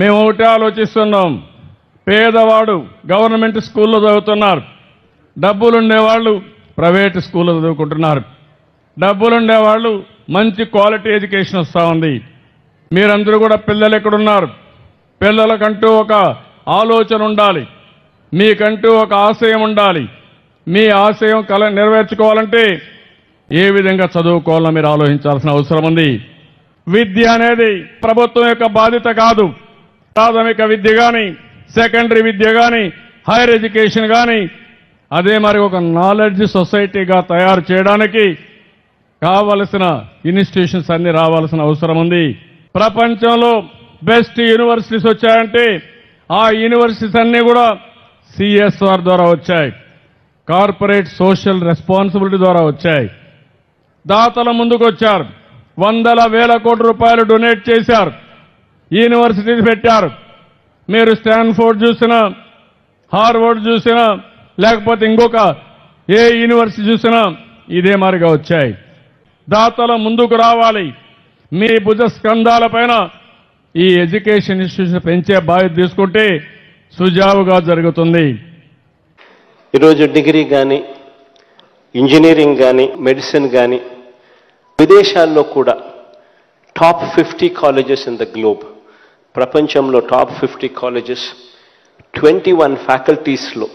మేము ఒకటే ఆలోచిస్తున్నాం. పేదవాడు గవర్నమెంట్ స్కూల్లో చదువుతున్నారు, డబ్బులుండేవాళ్ళు ప్రైవేట్ స్కూల్లో చదువుకుంటున్నారు. డబ్బులుండేవాళ్ళు మంచి క్వాలిటీ ఎడ్యుకేషన్ వస్తూ ఉంది. మీరందరూ కూడా పిల్లలు ఎక్కడున్నారు? పిల్లలకంటూ ఒక ఆలోచన ఉండాలి, మీకంటూ ఒక ఆశయం ఉండాలి. మీ ఆశయం నెరవేర్చుకోవాలంటే ఏ విధంగా చదువుకోవాలో మీరు ఆలోచించాల్సిన అవసరం ఉంది. విద్య అనేది ప్రభుత్వం యొక్క బాధ్యత కాదు. ప్రాథమిక విద్య కానీ, సెకండరీ విద్య కానీ, హైయర్ ఎడ్యుకేషన్ కానీ అదే మరి ఒక నాలెడ్జ్ సొసైటీగా తయారు చేయడానికి కావలసిన ఇన్స్టిట్యూషన్స్ అన్ని రావాల్సిన అవసరం ఉంది. ప్రపంచంలో బెస్ట్ యూనివర్సిటీస్ వచ్చాయంటే ఆ యూనివర్సిటీస్ అన్ని కూడా సిఎస్ఆర్ ద్వారా వచ్చాయి, కార్పొరేట్ సోషల్ రెస్పాన్సిబిలిటీ ద్వారా వచ్చాయి. దాతల ముందుకు వచ్చారు, వందల వేల కోట్ల రూపాయలు డొనేట్ చేశారు, యూనివర్సిటీస్ పెట్టారు. మీరు స్టాన్ఫోర్డ్ చూసినా, హార్వర్డ్ చూసినా, లేకపోతే ఇంకొక ఏ యూనివర్సిటీ చూసినా ఇదే మారిగా వచ్చాయి. దాతల ముందుకు రావాలి. మీ భుజ స్కంధాలపైన ఈ ఎడ్యుకేషన్ ఇన్స్టిట్యూషన్ పెంచే బాధ్యత తీసుకుంటే సుజావుగా జరుగుతుంది. ఈరోజు డిగ్రీ కానీ, ఇంజనీరింగ్ కానీ, మెడిసిన్ కానీ విదేశాల్లో కూడా top 50 colleges in the globe, ప్రపంచంలో టాప్ 50 కాలేజెస్ 21 ఫ్యాకల్టీస్లో,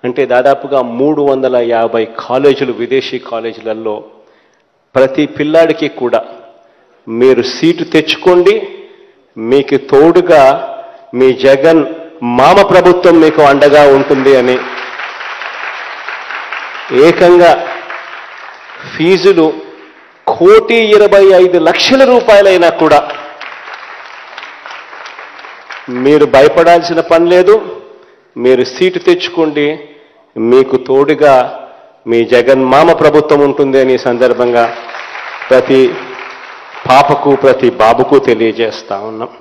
అంటే దాదాపుగా 350 కాలేజీలు, విదేశీ కాలేజీలలో ప్రతి పిల్లాడికి కూడా మీరు సీటు తెచ్చుకోండి, మీకు తోడుగా మీ జగన్ మామ ప్రభుత్వం మీకు అండగా ఉంటుంది అని ఏకంగా ఫీజులు 1,25,00,000 రూపాయలైనా కూడా మీరు భయపడాల్సిన పని లేదు. మీరు సీటు తెచ్చుకోండి, మీకు తోడుగా మీ జగన్ మామ ప్రభుత్వం ఉంటుంది అని సందర్భంగా ప్రతి పాపకు ప్రతి బాబుకు తెలియజేస్తా ఉన్నాం.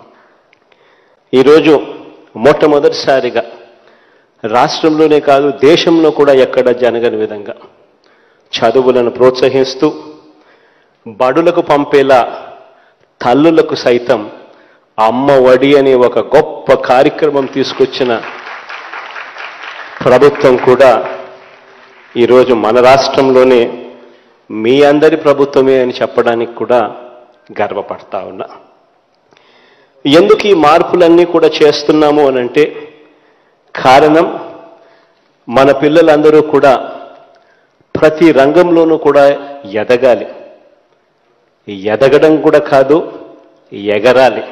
ఈరోజు మొట్టమొదటిసారిగా రాష్ట్రంలోనే కాదు దేశంలో కూడా ఎక్కడ జరగని విధంగా చదువులను ప్రోత్సహిస్తూ బడులకు పంపేలా తల్లులకు సైతం అమ్మ ఒడి అనే ఒక గొప్ప కార్యక్రమం తీసుకొచ్చిన ప్రభుత్వం కూడా ఈరోజు మన రాష్ట్రంలోనే మీ అందరి ప్రభుత్వమే అని చెప్పడానికి కూడా గర్వపడతా ఉన్నా. ఎందుకు ఈ మార్పులన్నీ కూడా చేస్తున్నాము అనంటే కారణం మన పిల్లలందరూ కూడా ప్రతి రంగంలోనూ కూడా ఎదగాలి. ఎదగడం కూడా కాదు, ఎగరాలి.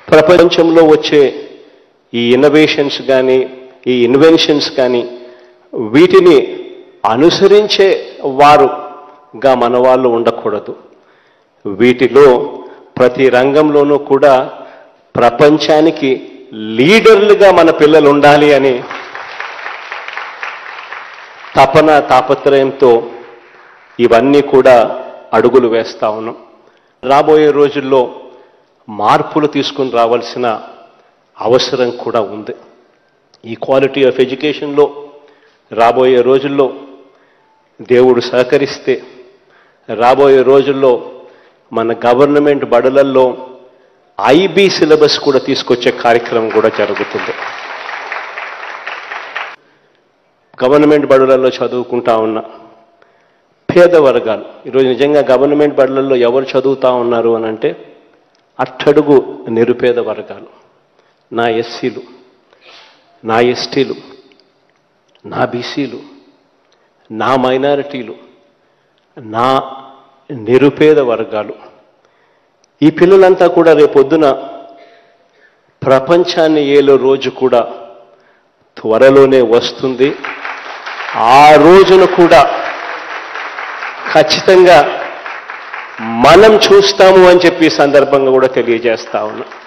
ప్రపంచంలో వచ్చే ఈ ఇన్నోవేషన్స్ కానీ, ఈ ఇన్వెన్షన్స్ కానీ వీటిని అనుసరించే వారుగా మన వాళ్ళు ఉండకూడదు. వీటిలో ప్రతి రంగంలోనూ కూడా ప్రపంచానికి లీడర్లుగా మన పిల్లలు ఉండాలి అని తపన తాపత్రయంతో ఇవన్నీ కూడా అడుగులు వేస్తా ఉన్నాం. రాబోయే రోజుల్లో మార్పులు తీసుకుని రావాల్సిన అవసరం కూడా ఉంది. ఈ క్వాలిటీ ఆఫ్ ఎడ్యుకేషన్లో రాబోయే రోజుల్లో దేవుడు సహకరిస్తే రాబోయే రోజుల్లో మన గవర్నమెంట్ బడులల్లో ఐబీ సిలబస్ కూడా తీసుకొచ్చే కార్యక్రమం కూడా జరుగుతుంది. గవర్నమెంట్ బడులలో చదువుకుంటా ఉన్న పేద వర్గాలు ఈరోజు నిజంగా గవర్నమెంట్ బడులలో ఎవరు చదువుతూ ఉన్నారు అని అంటే అట్టడుగు నిరుపేద వర్గాలు, నా ఎస్సీలు, నా ఎస్టీలు, నా బీసీలు, నా మైనారిటీలు, నా నిరుపేద వర్గాలు, ఈ పిల్లలంతా కూడా రేపొద్దున ప్రపంచాన్ని ఏలో రోజు కూడా త్వరలోనే వస్తుంది. ఆ రోజున కూడా ఖచ్చితంగా మనం చూస్తాము అని చెప్పి సందర్భంగా కూడా తెలియజేస్తా ఉన్నా.